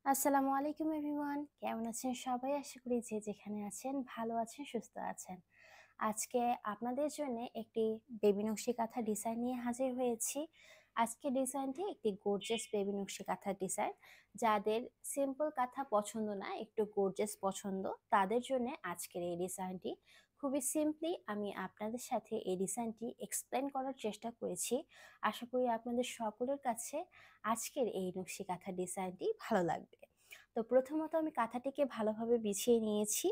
আসসালামু আলাইকুম এভরিওয়ান, কেমন আছেন সবাই? আশা করি যে যেখানে আছেন ভালো আছেন, সুস্থ আছেন। আজকে আপনাদের জন্য একটি বেবি নকশি কাঁথা ডিজাইন নিয়ে হাজির হয়েছি। আজকে ডিজাইনটি একটি গর্জিয়াস বেবি নকশি কাঁথার ডিজাইন। যাদের সিম্পল কাঁথা পছন্দ না, একটু গর্জিয়াস পছন্দ, তাদের জন্য আজকের এই ডিজাইনটি খুবই সিম্পলি আমি আপনাদের সাথে এই ডিজাইনটি এক্সপ্লেন করার চেষ্টা করেছি। আশা করি আপনাদের সকলের কাছে আজকের এই নকশি কাঁথার ডিজাইনটি ভালো লাগবে। তো প্রথমত আমি কাঁথাটিকে ভালোভাবে বিছিয়ে নিয়েছি।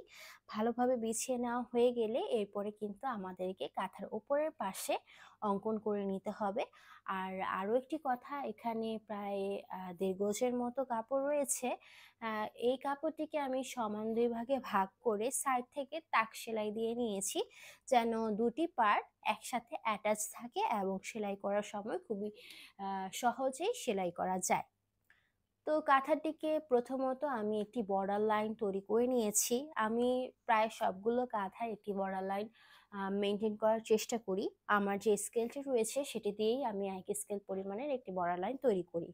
ভালোভাবে বিছিয়ে নেওয়া হয়ে গেলে এরপরে কিন্তু আমাদেরকে কাঁথার উপরের পাশে অঙ্কন করে নিতে হবে। আর আরও একটি কথা, এখানে প্রায় ১.৫ গজের মতো কাপড় রয়েছে। এই কাপড়টিকে আমি সমান ২ ভাগে ভাগ করে সাইড থেকে তাক সেলাই দিয়ে নিয়েছি, যেন দুটি পার্ট একসাথে অ্যাটাচ থাকে এবং সেলাই করার সময় খুবই সহজেই সেলাই করা যায়। তো কাঁথাটিকে প্রথমত আমি একটি বর্ডার লাইন তৈরি করে নিয়েছি। আমি প্রায় সবগুলো কাঁথায় একটি বর্ডার লাইন মেনটেন করার চেষ্টা করি। আমার যে স্কেলটি রয়েছে সেটি দিয়েই আমি ১ স্কেল পরিমাণের একটি বর্ডার লাইন তৈরি করি।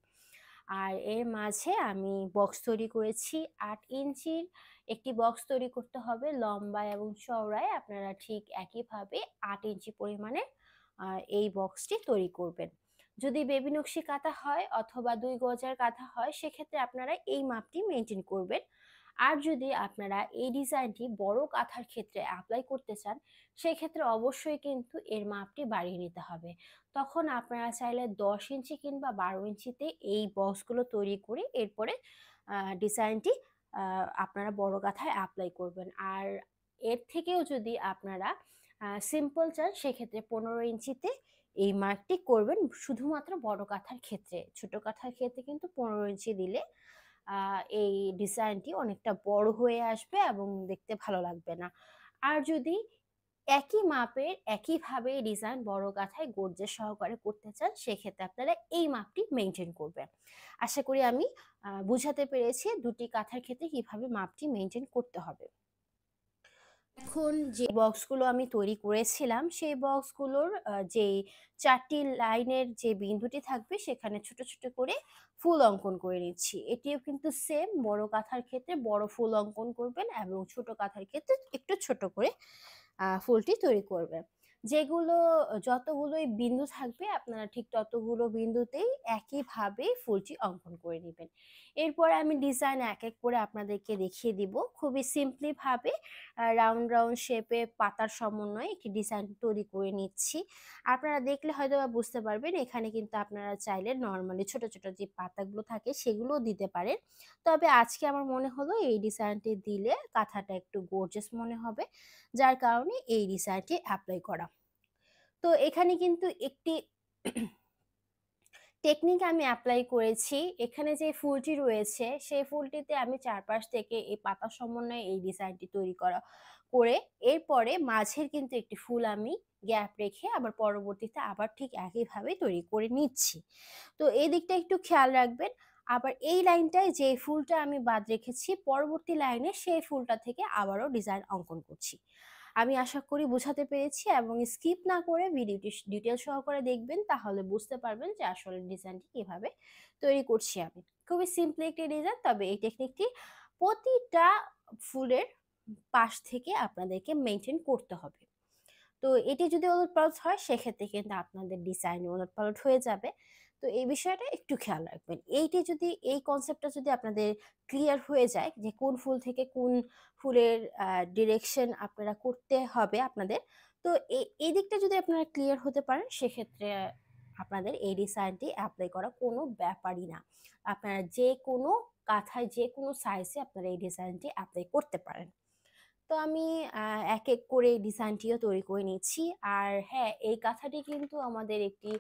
আর এর মাঝে আমি বক্স তৈরি করেছি। ৮ ইঞ্চির একটি বক্স তৈরি করতে হবে লম্বায় এবং চওড়ায়। আপনারা ঠিক একইভাবে ৮ ইঞ্চি পরিমাণের এই বক্সটি তৈরি করবেন। যদি বেবি নকশি কাঁথা হয় অথবা ২ গজার কাঁথা হয়, সেক্ষেত্রে আপনারা এই মাপটি মেনটেন করবেন। আর যদি আপনারা এই ডিজাইনটি বড় কাঁথার ক্ষেত্রে এপ্লাই করতে চান, সেক্ষেত্রে অবশ্যই কিন্তু এর মাপটি বাড়িয়ে নিতে হবে। তখন আপনারা চাইলে ১০ ইঞ্চি কিংবা ১২ ইঞ্চিতে এই বক্সগুলো তৈরি করে এরপরে ডিজাইনটি আপনারা বড় কাঁথায় এপ্লাই করবেন। আর এর থেকেও যদি আপনারা সিম্পল চান, সেক্ষেত্রে ১৫ ইঞ্চিতে এই মার্কটি করবেন শুধুমাত্র বড় কাঁথার ক্ষেত্রে। ছোট কাঁথার ক্ষেত্রে কিন্তু ১৫ ইঞ্চি দিলে এই ডিজাইনটি অনেকটা বড় হয়ে আসবে এবং দেখতে ভালো লাগবে না। আর যদি একই মাপের একইভাবে ডিজাইন বড় কাঁথায় গর্জের সহকারে করতে চান, সেক্ষেত্রে আপনারা এই মাপটি মেনটেন করবেন। আশা করি আমি বুঝাতে পেরেছি দুটি কাঁথার ক্ষেত্রে কিভাবে মাপটি মেনটেন করতে হবে। এখন যে বক্সগুলো আমি তৈরি করেছিলাম, সেই বক্সগুলোর যেই ৪ টি লাইনের যে বিন্দুটি থাকবে সেখানে ছোট, ছোট করে ফুল অঙ্কন করে নিচ্ছি। এটিও কিন্তু সেম বড় কাঁথার ক্ষেত্রে বড় ফুল অঙ্কন করবেন এবং ছোট কাঁথার ক্ষেত্রে একটু ছোট করে ফুলটি তৈরি করবেন। যেগুলো যতগুলোই বিন্দু থাকবে আপনারা ঠিক ততগুলো বিন্দুতেই একইভাবে ফুলটি অঙ্কন করে নিবেন। এরপরে আমি ডিজাইন এক, এক করে আপনাদেরকে দেখিয়ে দিব। খুবই সিম্পলি ভাবে রাউন্ড, রাউন্ড শেপে পাতার সমন্বয়ে একটি ডিজাইন তৈরি করে নিচ্ছি। আপনারা দেখলে হয়তোবা বুঝতে পারবেন, এখানে কিন্তু আপনারা চাইলে নরমালি ছোট, ছোট যে পাতাগুলো থাকে সেগুলোও দিতে পারেন। তবে আজকে আমার মনে হলো এই ডিজাইনটি দিলে কাঁথাটা একটু গর্জিয়াস মনে হবে। যার কারণে এই ডিজাইনটি এপ্লাই করা। তো এখানে কিন্তু একটি টেকনিক আমি এপ্লাই করেছি। এখানে যে ফুলটি রয়েছে, সেই ফুলটিতে আমি চারপাশ থেকে এই পাতা সমন্বয়ে এই ডিজাইনটি তৈরি করে এরপরে মাঝের কিন্তু একটি ফুল আমি গ্যাপ রেখে আবার পরবর্তীতে আবার ঠিক একইভাবে তৈরি করে নিচ্ছি। তো এই দিকটা একটু খেয়াল রাখবেন। আবার এই লাইনটায় যে ফুলটা আমি বাদ রেখেছি, পরবর্তী লাইনে সেই ফুলটা থেকে আবারও ডিজাইন অঙ্কন করছি। আমি আশা করি বোঝাতে পেরেছি এবং স্কিপ না করে ভিডিওটি ডিটেইল সহকারে দেখবেন, তাহলে বুঝতে পারবেন যে আসলে ডিজাইনটি কিভাবে তৈরি করছি আমি। খুবই সিম্পল একটি ডিজাইন, তবে এই টেকনিকটি প্রতিটা ফুলের পাশ থেকে আপনাদেরকে মেইনটেইন করতে হবে। তো এটি যদি ওলটপালট হয়, সেক্ষেত্রে কিন্তু আপনাদের ডিজাইন ওলটপালট হয়ে যাবে। তো এই বিষয়টা একটু খেয়াল রাখবেন। এই কনসেপ্টটা যদি আপনাদের ক্লিয়ার হয়ে যায় যে কোন ফুল থেকে কোন ফুলের ডিরেকশন আপনারা করতে হবে আপনাদের। তো এই দিকটা যদি আপনারা ক্লিয়ার হতে পারেন, সেক্ষেত্রে আপনাদের এই ডিজাইনটি এপ্লাই করা কোনো ব্যাপারই না। আপনারা যেকোনো কাঁথায় যেকোনো সাইজে আপনারা এই ডিজাইনটি এপ্লাই করতে পারেন। তো আমি এক, এক করে এই ডিজাইনটিও তৈরি করে নিচ্ছি। আর হ্যাঁ, এই কাঁথাটি কিন্তু আমাদের একটি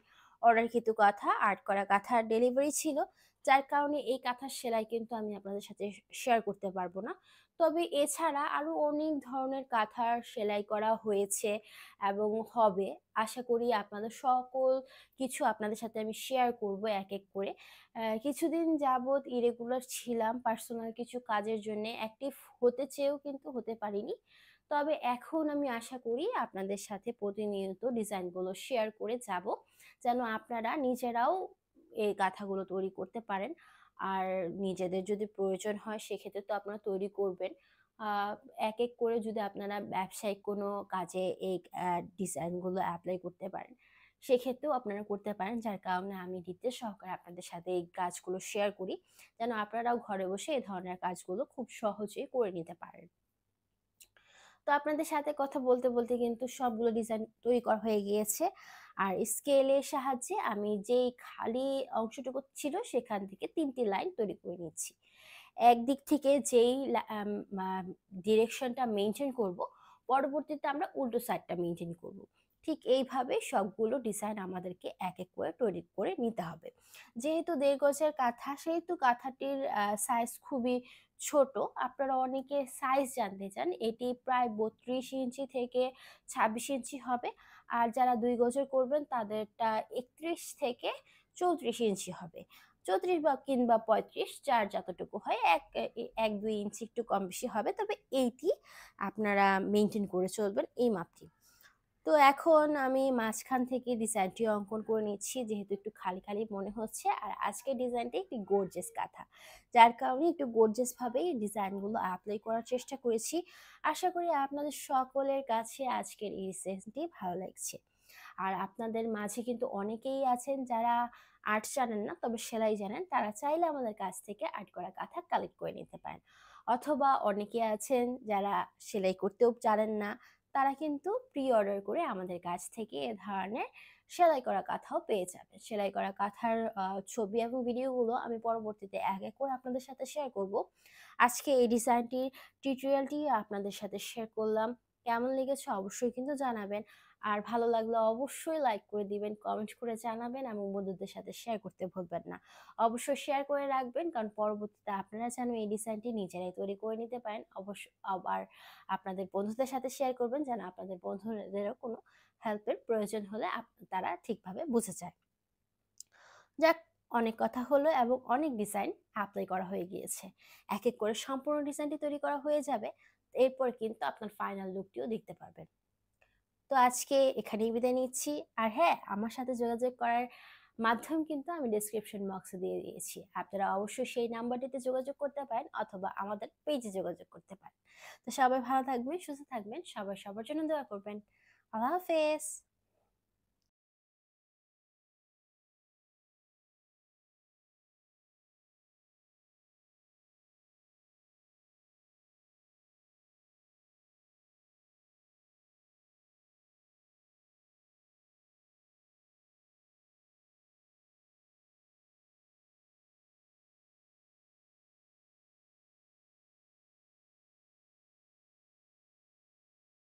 অর্ডারকৃত কাঁথা, আর্ট করা কাঁথার ডেলিভারি ছিল। যার কারণে এই কাঁথার সেলাই কিন্তু আমি আপনাদের সাথে শেয়ার করতে পারবো না। তবে এছাড়া আরো অনেক ধরনের কাঁথার সেলাই করা হয়েছে এবং হবে। আশা করি আপনাদের সকল কিছু আপনাদের সাথে আমি শেয়ার করব এক, এক করে। কিছুদিন যাবৎ ইরেগুলার ছিলাম পার্সোনাল কিছু কাজের জন্যে। অ্যাক্টিভ হতে চেয়েও কিন্তু হতে পারিনি। তবে এখন আমি আশা করি আপনাদের সাথে প্রতিনিয়ত ডিজাইনগুলো শেয়ার করে যাব, যেন আপনারা নিজেরাও এই কাঁথাগুলো তৈরি করতে পারেন। আর নিজেদের যদি প্রয়োজন হয় সেক্ষেত্রে তো আপনারা তৈরি করবেন। আ এক, এক করে যদি আপনারা ব্যবসায়িক কোনো কাজে এই ডিজাইনগুলো এপ্লাই করতে পারেন, সেক্ষেত্রেও আপনারা করতে পারেন। যার কারণে আমি ডিটেইলস সহকারে আপনাদের সাথে এই কাজগুলো শেয়ার করি। যেন আপনারাও ঘরে বসে এ ধরনের কাজগুলো খুব সহজেই করে নিতে পারেন। তো আপনাদের সাথে কথা বলতে, বলতে কিন্তু সবগুলো ডিজাইন তৈরি করা হয়ে গিয়েছে। আর স্কেলের সাহায্যে আমি যেই খালি অংশটুকু ছিল সেখান থেকে ৩ টি লাইন তৈরি করে নিচ্ছি। একদিক থেকে যেই লা আম মা ডিরেকশনটা মেইনটেইন করব, পরবর্তীতে আমরা উল্টো সাইডটা মেইনটেইন করব। ঠিক এইভাবে সবগুলো ডিজাইন আমাদেরকে এক, এক করে তৈরি করে নিতে হবে। যেহেতু ১.৫ গজের কাঁথা, সেহেতু কাঁথাটির সাইজ খুবই ছোট। আপনারা অনেকে সাইজ জানতে চান। এটি প্রায় ৩২ ইঞ্চি থেকে ২৬ ইঞ্চি হবে। আর যারা ২ গজের করবেন তাদেরটা ৩১ থেকে ৩৪ ইঞ্চি হবে। ৩৪ বা কিংবা ৩৫ যার যতটুকু হয় ১-২ ইঞ্চি একটু কম বেশি হবে। তবে এইটি আপনারা মেইনটেইন করে চলবেন এই মাপটি। তো এখন আমি মাঝখান থেকে ডিজাইনটি অঙ্কন করে নিচ্ছি যেহেতু একটু খালি, খালি মনে হচ্ছে। আর আজকের ডিজাইনটা একটু গর্জিয়াস কাঁথা। যার কারণে একটু গর্জিয়াস ভাবেই ডিজাইনগুলো এপ্লাই করার চেষ্টা করেছি। আশা করি আপনাদের সকলের কাছে আজকের এই ডিজাইনটি ভালো লাগছে। আর আপনাদের মাঝে কিন্তু অনেকেই আছেন যারা আর্ট জানেন না, তবে সেলাই জানেন। তারা চাইলে আমাদের কাছ থেকে আর্ট করা কাঁথা কালেক্ট করে নিতে পারেন। অথবা অনেকে আছেন যারা সেলাই করতেও জানেন না, তারা কিন্তু প্রি অর্ডার করে আমাদের কাছ থেকে এ ধরনের সেলাই করা কাঁথাও পেয়ে যাবেন। সেলাই করা কাঁথার ছবি এবং ভিডিওগুলো আমি পরবর্তীতে এক, এক করে আপনাদের সাথে শেয়ার করব। আজকে এই ডিজাইনটির টিউটোরিয়ালটি আপনাদের সাথে শেয়ার করলাম। কেমন লেগেছে অবশ্যই কিন্তু জানাবেন। আর ভালো লাগলে অবশ্যই লাইক করে দিবেন, কমেন্ট করে জানাবেন এবং বন্ধুদের সাথে শেয়ার করতে ভুলবেন না। অবশ্যই শেয়ার করে রাখবেন কারণ পরবর্তীতে আপনারা যেন এই ডিজাইনটি নিজেরাই তৈরি করে নিতে পারেন। আবার আপনাদের বন্ধুদের সাথে শেয়ার করবেন যেন আপনাদের বন্ধুদেরও কোনো হেল্পের প্রয়োজন হলে তারা ঠিকভাবে বুঝে যায়। যাক, অনেক কথা হলো এবং অনেক ডিজাইন এপ্লাই করা হয়ে গিয়েছে। এক, এক করে সম্পূর্ণ ডিজাইনটি তৈরি করা হয়ে যাবে। এরপর কিন্তু আপনার ফাইনাল লুকটিও দেখতে পারবেন। তো আজকে এখানেই বিদায় নিচ্ছি। আর হ্যাঁ, আমার সাথে যোগাযোগ করার মাধ্যম কিন্তু আমি ডেসক্রিপশন বক্সে দিয়ে দিয়েছি। আপনারা অবশ্যই সেই নাম্বারটিতে যোগাযোগ করতে পারেন অথবা আমাদের পেজে যোগাযোগ করতে পারেন। তো সবাই ভালো থাকবেন, সুস্থ থাকবেন। সবাই সবার জন্য দোয়া করবেন। আল্লাহ হাফেজ।